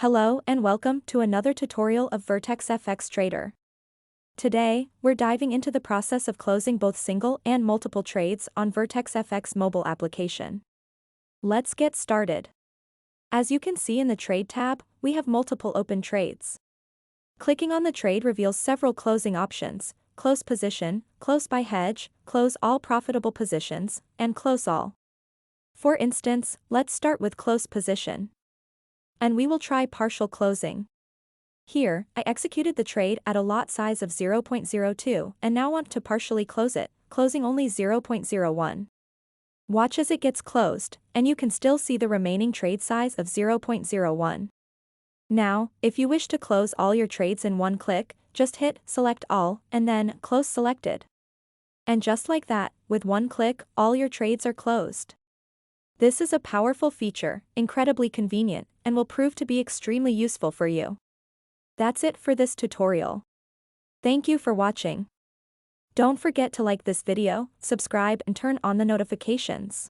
Hello and welcome to another tutorial of VertexFX Trader. Today, we're diving into the process of closing both single and multiple trades on VertexFX mobile application. Let's get started. As you can see in the Trade tab, we have multiple open trades. Clicking on the trade reveals several closing options: close position, close by hedge, close all profitable positions, and close all. For instance, let's start with close position. And we will try partial closing. Here, I executed the trade at a lot size of 0.02 and now want to partially close it, closing only 0.01. Watch as it gets closed, and you can still see the remaining trade size of 0.01. Now, if you wish to close all your trades in one click, just hit Select All and then Close Selected. And just like that, with one click, all your trades are closed. This is a powerful feature, incredibly convenient, and will prove to be extremely useful for you. That's it for this tutorial. Thank you for watching. Don't forget to like this video, subscribe and turn on the notifications.